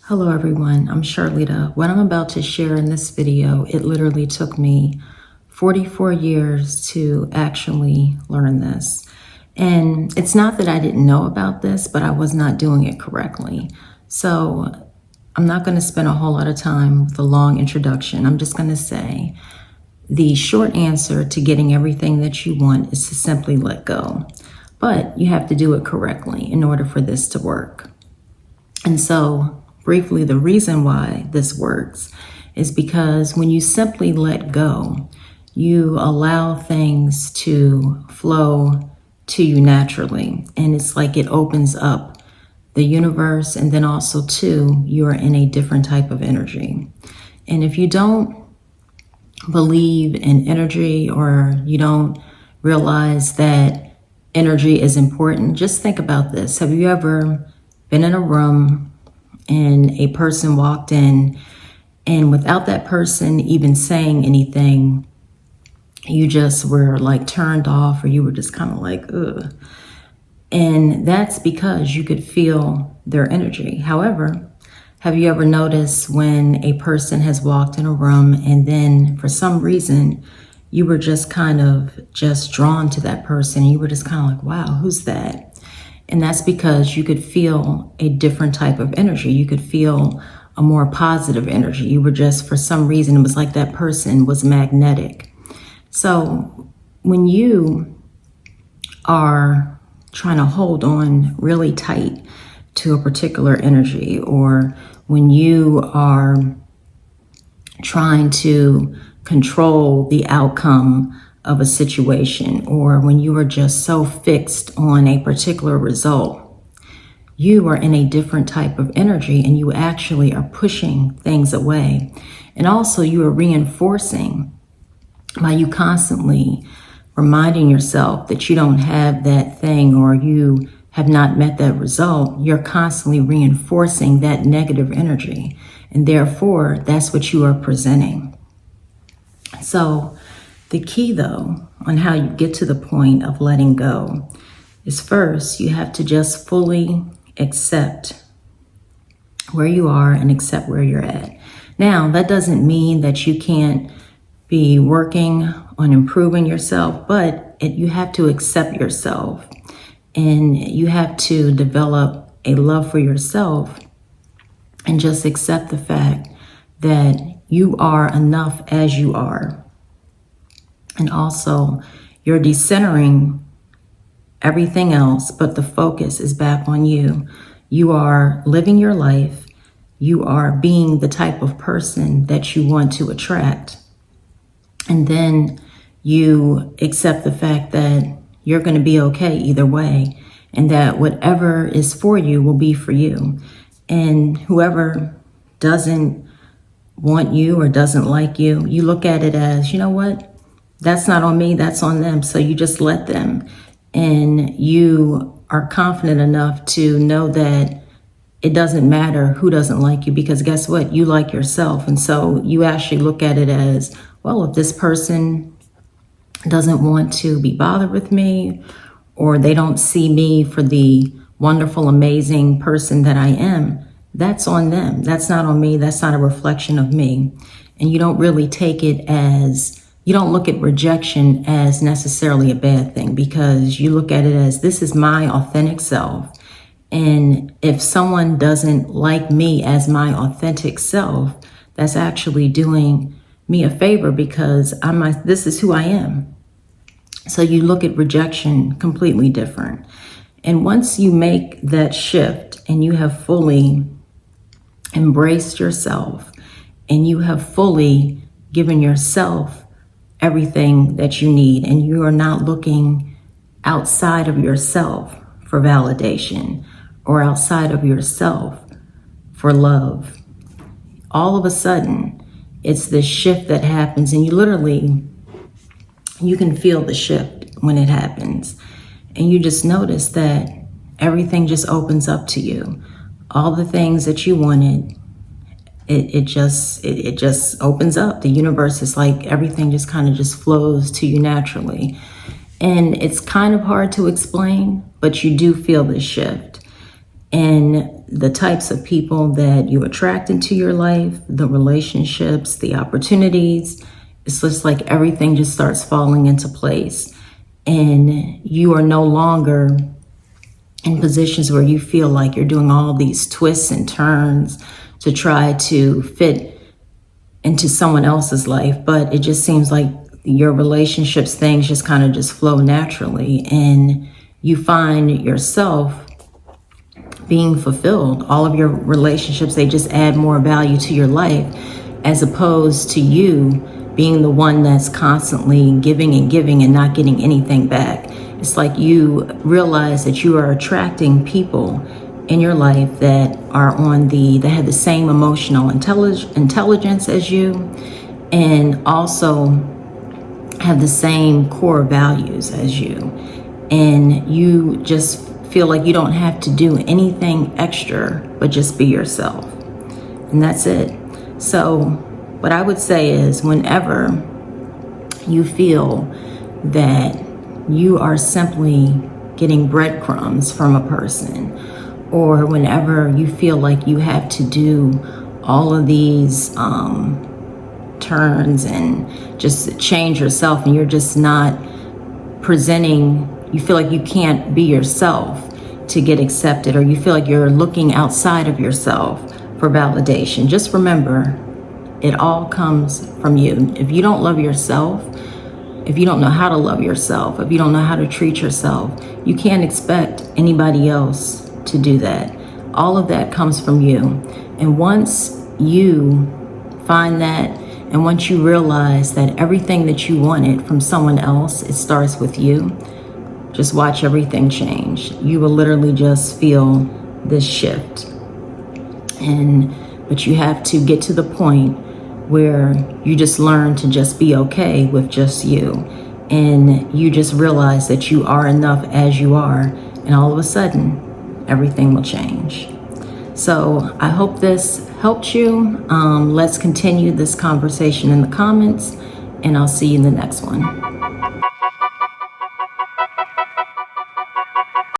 Hello everyone, I'm Charlita. What I'm about to share in this video, it literally took me 44 years to actually learn this. And it's not that I didn't know about this, but I was not doing it correctly. So I'm not going to spend a whole lot of time with a long introduction. I'm just going to say the short answer to getting everything that you want is to simply let go. But you have to do it correctly in order for this to work. And so briefly, the reason why this works is because when you simply let go, you allow things to flow to you naturally. And it's like it opens up the universe, and then also too, you're in a different type of energy. And if you don't believe in energy, or you don't realize that energy is important, just think about this. Have you ever been in a room and a person walked in, and without that person even saying anything, you just were like turned off, or you were just kind of like, ugh. And that's because you could feel their energy. However, have you ever noticed when a person has walked in a room and then for some reason you were just kind of just drawn to that person? You were just kind of like, wow, who's that? And that's because you could feel a different type of energy. You could feel a more positive energy. You were just, for some reason, it was like that person was magnetic. So when you are trying to hold on really tight to a particular energy, or when you are trying to control the outcome of a situation, or when you are just so fixed on a particular result, you are in a different type of energy, and you actually are pushing things away. And also you are reinforcing by you constantly reminding yourself that you don't have that thing, or you have not met that result. You're constantly reinforcing that negative energy, and therefore that's what you are presenting. So the key, though, on how you get to the point of letting go is, first, you have to just fully accept where you are and accept where you're at. Now, that doesn't mean that you can't be working on improving yourself, but you have to accept yourself, and you have to develop a love for yourself and just accept the fact that you are enough as you are. And also, you're decentering everything else, but the focus is back on you. You are living your life. You are being the type of person that you want to attract. And then you accept the fact that you're going to be okay either way, and that whatever is for you will be for you. And whoever doesn't want you or doesn't like you, you look at it as, you know what? That's not on me, that's on them. So you just let them. And you are confident enough to know that it doesn't matter who doesn't like you, because guess what? You like yourself. And so you actually look at it as, well, if this person doesn't want to be bothered with me, or they don't see me for the wonderful, amazing person that I am, that's on them. That's not on me. That's not a reflection of me. And you don't really take it as, you don't look at rejection as necessarily a bad thing, because you look at it as, this is my authentic self. And if someone doesn't like me as my authentic self, that's actually doing me a favor, because this is who I am. So you look at rejection completely different. And once you make that shift and you have fully embraced yourself, and you have fully given yourself everything that you need, and you are not looking outside of yourself for validation, or outside of yourself for love, all of a sudden it's this shift that happens, and you can feel the shift when it happens. And you just notice that everything just opens up to you. All the things that you wanted, it just opens up. The universe is like, everything just kind of just flows to you naturally. And it's kind of hard to explain, but you do feel this shift. And the types of people that you attract into your life, the relationships, the opportunities. It's just like everything just starts falling into place, and you are no longer in positions where you feel like you're doing all these twists and turns to try to fit into someone else's life. But it just seems like your relationships, things just kind of just flow naturally, and you find yourself being fulfilled. All of your relationships, they just add more value to your life, as opposed to you being the one that's constantly giving and giving and not getting anything back. It's like you realize that you are attracting people in your life that are that have the same emotional intelligence as you, and also have the same core values as you. And you just feel like you don't have to do anything extra but just be yourself. And that's it. So what I would say is, whenever you feel that you are simply getting breadcrumbs from a person, or whenever you feel like you have to do all of these turns and just change yourself, and you're just not presenting, you feel like you can't be yourself to get accepted, or you feel like you're looking outside of yourself for validation, just remember, it all comes from you. If you don't love yourself, if you don't know how to love yourself, if you don't know how to treat yourself, you can't expect anybody else to do that. All of that comes from you. And once you find that, and once you realize that everything that you wanted from someone else, it starts with you, just watch everything change. You will literally just feel this shift. But you have to get to the point where you just learn to just be okay with just you. And you just realize that you are enough as you are. And all of a sudden, everything will change. So I hope this helped you. Let's continue this conversation in the comments, and I'll see you in the next one.